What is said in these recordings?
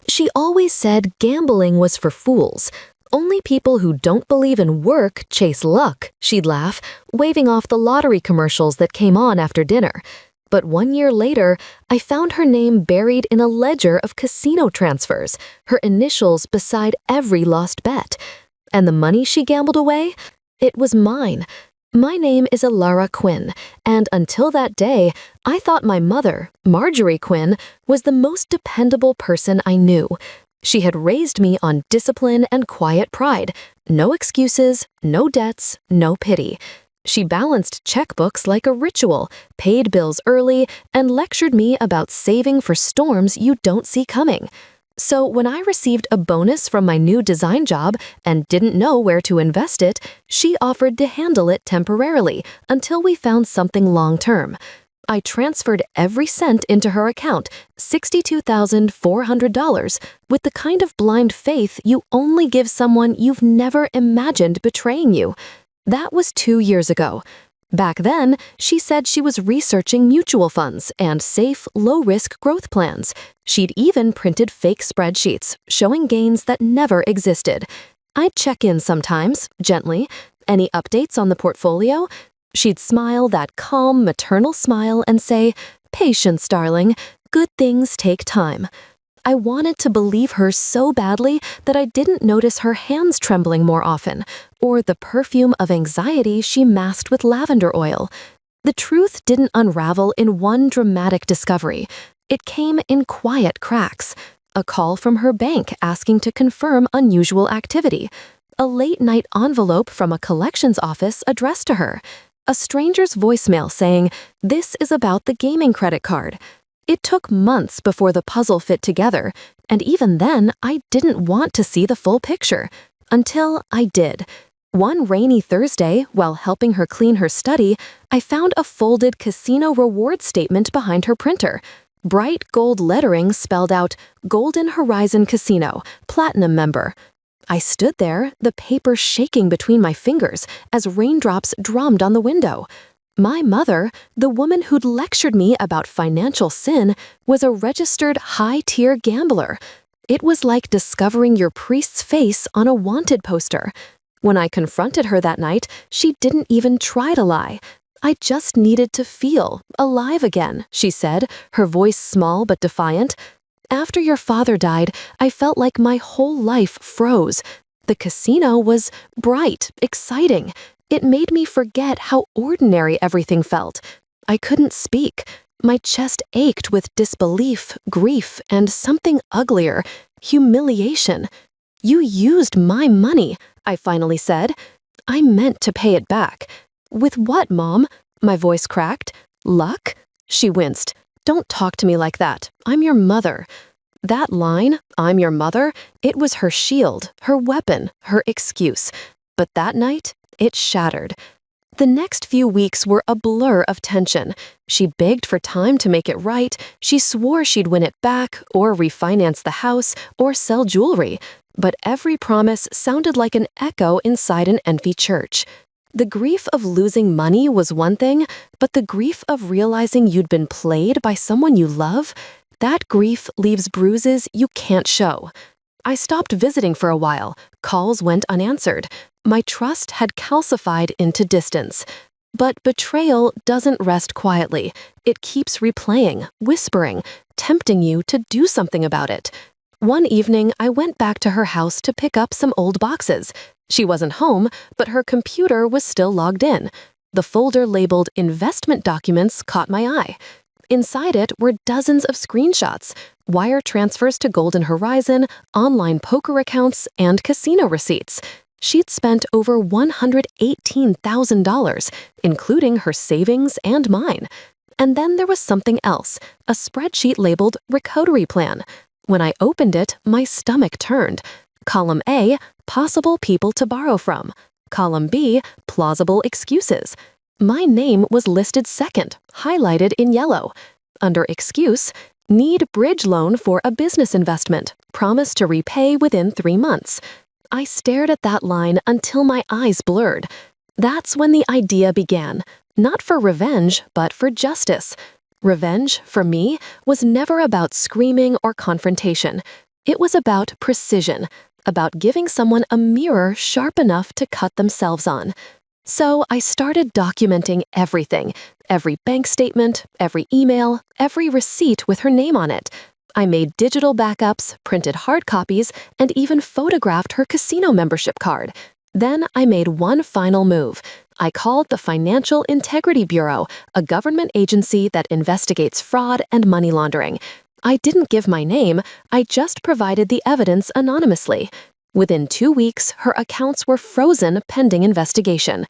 She always said gambling was for fools. Only people who don't believe in work chase luck, she'd laugh, waving off the lottery commercials that came on after dinner. But 1 year later, I found her name buried in a ledger of casino transfers, her initials beside every lost bet. And the money she gambled away? It was mine. My name is Alara Quinn, and until that day, I thought my mother, Marjorie Quinn, was the most dependable person I knew. She had raised me on discipline and quiet pride. No excuses, no debts, no pity. She balanced checkbooks like a ritual, paid bills early, and lectured me about saving for storms you don't see coming. So when I received a bonus from my new design job and didn't know where to invest it, she offered to handle it temporarily until we found something long-term. I transferred every cent into her account, $62,400, with the kind of blind faith you only give someone you've never imagined betraying you. That was 2 years ago. Back then, she said she was researching mutual funds and safe, low-risk growth plans. She'd even printed fake spreadsheets, showing gains that never existed. I'd check in sometimes, gently. Any updates on the portfolio? She'd smile that calm, maternal smile and say, "Patience, darling. Good things take time." I wanted to believe her so badly that I didn't notice her hands trembling more often, or the perfume of anxiety she masked with lavender oil. The truth didn't unravel in one dramatic discovery. It came in quiet cracks. A call from her bank asking to confirm unusual activity. A late-night envelope from a collections office addressed to her. A stranger's voicemail saying, "This is about the gaming credit card." It took months before the puzzle fit together, and even then, I didn't want to see the full picture. Until I did. One rainy Thursday, while helping her clean her study, I found a folded casino reward statement behind her printer. Bright gold lettering spelled out, "Golden Horizon Casino, Platinum Member." I stood there, the paper shaking between my fingers as raindrops drummed on the window. My mother, the woman who'd lectured me about financial sin, was a registered high-tier gambler. It was like discovering your priest's face on a wanted poster. When I confronted her that night, she didn't even try to lie. "I just needed to feel alive again," she said, her voice small but defiant. "After your father died, I felt like my whole life froze. The casino was bright, exciting. It made me forget how ordinary everything felt. I couldn't speak. My chest ached with disbelief, grief, and something uglier, humiliation. You used my money," I finally said. "I meant to pay it back." "With what, Mom?" My voice cracked. "Luck?" She winced. "Don't talk to me like that. I'm your mother." That line, "I'm your mother," it was her shield, her weapon, her excuse. But that night, it shattered. The next few weeks were a blur of tension. She begged for time to make it right. She swore she'd win it back, or refinance the house, or sell jewelry. But every promise sounded like an echo inside an empty church. The grief of losing money was one thing, but the grief of realizing you'd been played by someone you love, that grief leaves bruises you can't show. I stopped visiting for a while. Calls went unanswered. My trust had calcified into distance. But betrayal doesn't rest quietly. It keeps replaying, whispering, tempting you to do something about it. One evening, I went back to her house to pick up some old boxes. She wasn't home, but her computer was still logged in. The folder labeled investment documents caught my eye. Inside it were dozens of screenshots, wire transfers to Golden Horizon, online poker accounts, and casino receipts. She'd spent over $118,000, including her savings and mine. And then there was something else, a spreadsheet labeled Recovery Plan. When I opened it, my stomach turned. Column A, possible people to borrow from. Column B, plausible excuses. My name was listed second, highlighted in yellow. Under excuse, need bridge loan for a business investment, promise to repay within 3 months. I stared at that line until my eyes blurred. That's when the idea began, not for revenge, but for justice. Revenge, for me, was never about screaming or confrontation. It was about precision, about giving someone a mirror sharp enough to cut themselves on. So I started documenting everything, every bank statement, every email, every receipt with her name on it. I made digital backups, printed hard copies, and even photographed her casino membership card. Then I made one final move. I called the Financial Integrity Bureau, a government agency that investigates fraud and money laundering. I didn't give my name, I just provided the evidence anonymously. Within 2 weeks, her accounts were frozen pending investigation.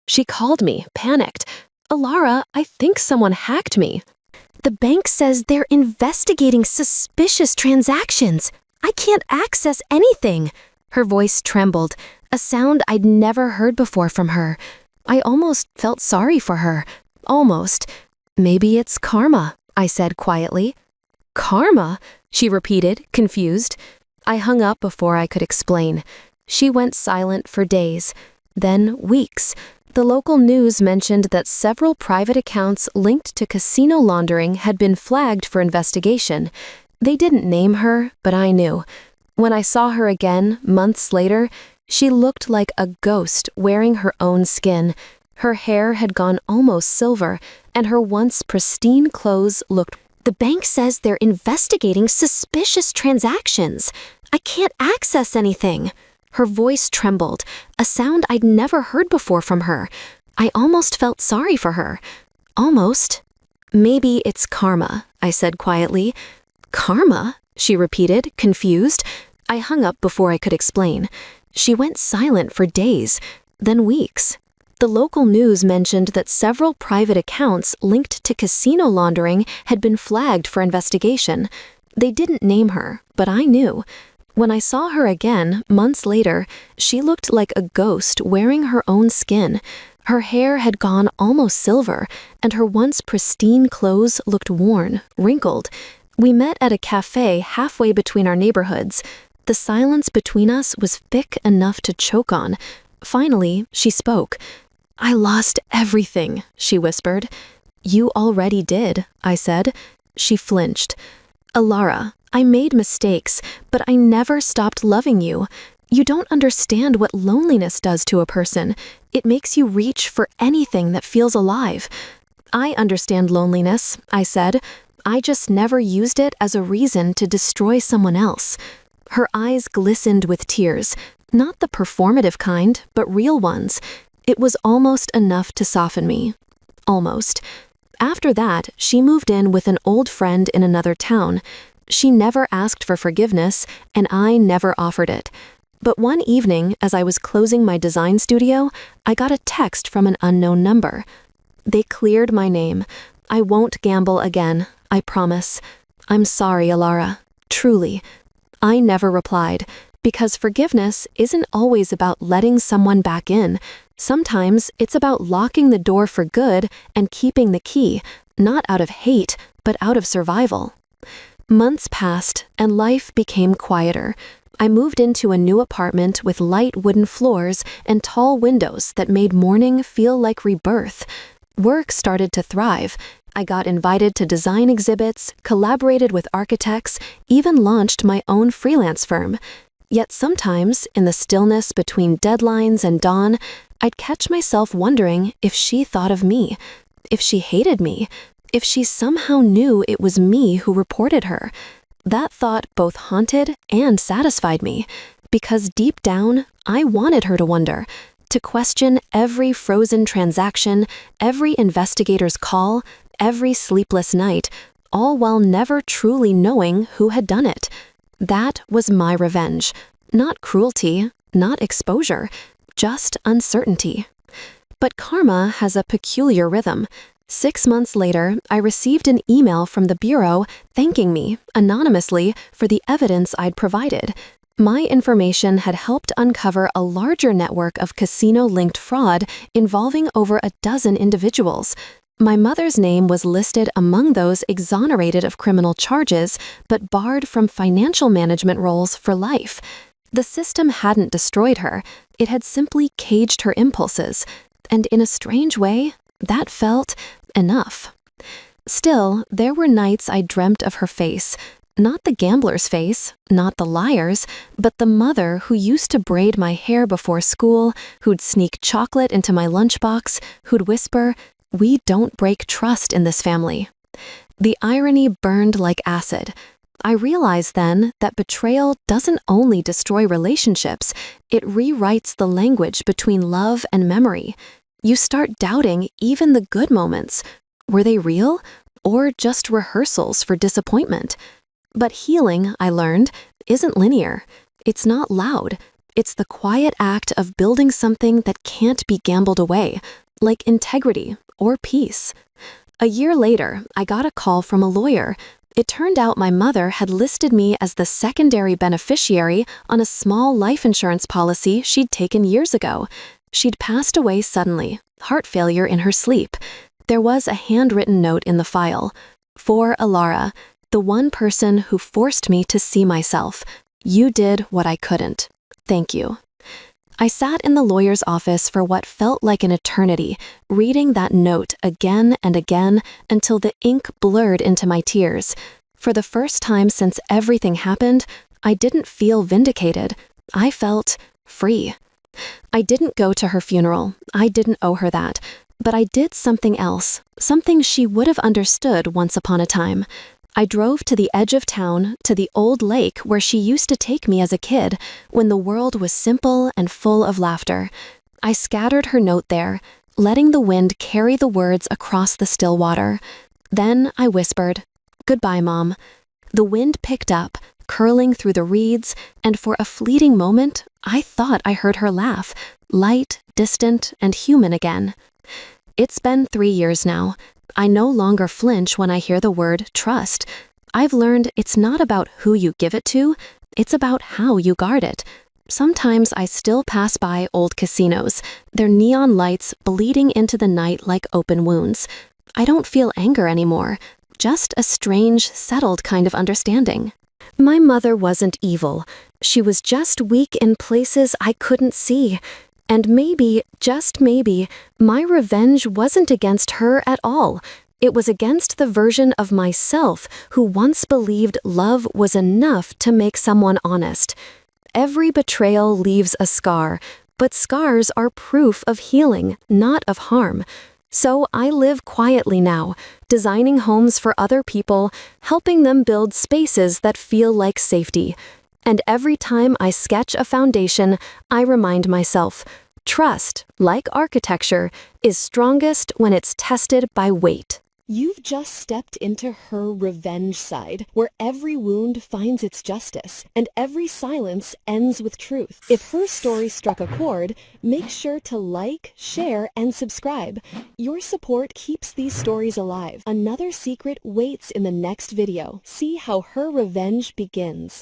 She called me, panicked. "Alara, I think someone hacked me." The bank says they're investigating suspicious transactions. I can't access anything. Her voice trembled, a sound I'd never heard before from her. I almost felt sorry for her. Almost. "Maybe it's karma," I said quietly. "Karma?" she repeated, confused. I hung up before I could explain. She went silent for days, then weeks. The local news mentioned that several private accounts linked to casino laundering had been flagged for investigation. They didn't name her, but I knew. When I saw her again, months later, she looked like a ghost wearing her own skin. Her hair had gone almost silver, and her once pristine clothes looked. "The bank says they're investigating suspicious transactions. I can't access anything." Her voice trembled, a sound I'd never heard before from her. I almost felt sorry for her. Almost. "Maybe it's karma," I said quietly. "Karma?" she repeated, confused. I hung up before I could explain. She went silent for days, then weeks. The local news mentioned that several private accounts linked to casino laundering had been flagged for investigation. They didn't name her, but I knew. When I saw her again, months later, she looked like a ghost wearing her own skin. Her hair had gone almost silver, and her once pristine clothes looked worn, wrinkled. We met at a cafe halfway between our neighborhoods. The silence between us was thick enough to choke on. Finally, she spoke. "I lost everything," she whispered. "You already did," I said. She flinched. "Alara, I made mistakes, but I never stopped loving you. You don't understand what loneliness does to a person. It makes you reach for anything that feels alive." "I understand loneliness," I said. "I just never used it as a reason to destroy someone else." Her eyes glistened with tears, not the performative kind, but real ones. It was almost enough to soften me. Almost. After that, she moved in with an old friend in another town. She never asked for forgiveness, and I never offered it. But one evening, as I was closing my design studio, I got a text from an unknown number. "They cleared my name. I won't gamble again, I promise. I'm sorry, Alara. Truly." I never replied, because forgiveness isn't always about letting someone back in. Sometimes it's about locking the door for good and keeping the key, not out of hate, but out of survival. Months passed, and life became quieter. I moved into a new apartment with light wooden floors and tall windows that made morning feel like rebirth. Work started to thrive. I got invited to design exhibits, collaborated with architects, even launched my own freelance firm. Yet sometimes, in the stillness between deadlines and dawn, I'd catch myself wondering if she thought of me, if she hated me, if she somehow knew it was me who reported her. That thought both haunted and satisfied me, because deep down, I wanted her to wonder, to question every frozen transaction, every investigator's call, every sleepless night, all while never truly knowing who had done it. That was my revenge. Not cruelty, not exposure, just uncertainty. But karma has a peculiar rhythm. 6 months later, I received an email from the Bureau thanking me, anonymously, for the evidence I'd provided. My information had helped uncover a larger network of casino-linked fraud involving over a dozen individuals. My mother's name was listed among those exonerated of criminal charges, but barred from financial management roles for life. The system hadn't destroyed her. It had simply caged her impulses. And in a strange way, that felt enough. Still, there were nights I dreamt of her face, Not the gambler's face, not the liar's, but the mother who used to braid my hair before school, who'd sneak chocolate into my lunchbox, who'd whisper, "We don't break trust in this family." The irony burned like acid. I realized then that betrayal doesn't only destroy relationships, it rewrites the language between love and memory. You start doubting even the good moments. Were they real? Or just rehearsals for disappointment? But healing, I learned, isn't linear. It's not loud. It's the quiet act of building something that can't be gambled away, like integrity or peace. A year later, I got a call from a lawyer. It turned out my mother had listed me as the secondary beneficiary on a small life insurance policy she'd taken years ago. She'd passed away suddenly, heart failure in her sleep. There was a handwritten note in the file. For Alara, the one person who forced me to see myself. You did what I couldn't. Thank you. I sat in the lawyer's office for what felt like an eternity, reading that note again and again until the ink blurred into my tears. For the first time since everything happened, I didn't feel vindicated. I felt free. I didn't go to her funeral. I didn't owe her that. But I did something else, something she would have understood once upon a time. I drove to the edge of town, to the old lake where she used to take me as a kid, when the world was simple and full of laughter. I scattered her note there, letting the wind carry the words across the still water. Then I whispered, "Goodbye, Mom." The wind picked up, curling through the reeds, and for a fleeting moment, I thought I heard her laugh, light, distant, and human again. It's been 3 years now. I no longer flinch when I hear the word trust. I've learned it's not about who you give it to, it's about how you guard it. Sometimes I still pass by old casinos, their neon lights bleeding into the night like open wounds. I don't feel anger anymore, just a strange, settled kind of understanding. My mother wasn't evil. She was just weak in places I couldn't see. And maybe, just maybe, my revenge wasn't against her at all. It was against the version of myself who once believed love was enough to make someone honest. Every betrayal leaves a scar, but scars are proof of healing, not of harm. So I live quietly now, designing homes for other people, helping them build spaces that feel like safety. And every time I sketch a foundation, I remind myself, trust, like architecture, is strongest when it's tested by weight. You've just stepped into her revenge side, where every wound finds its justice, and every silence ends with truth. If her story struck a chord, make sure to like, share, and subscribe. Your support keeps these stories alive. Another secret waits in the next video. See how her revenge begins.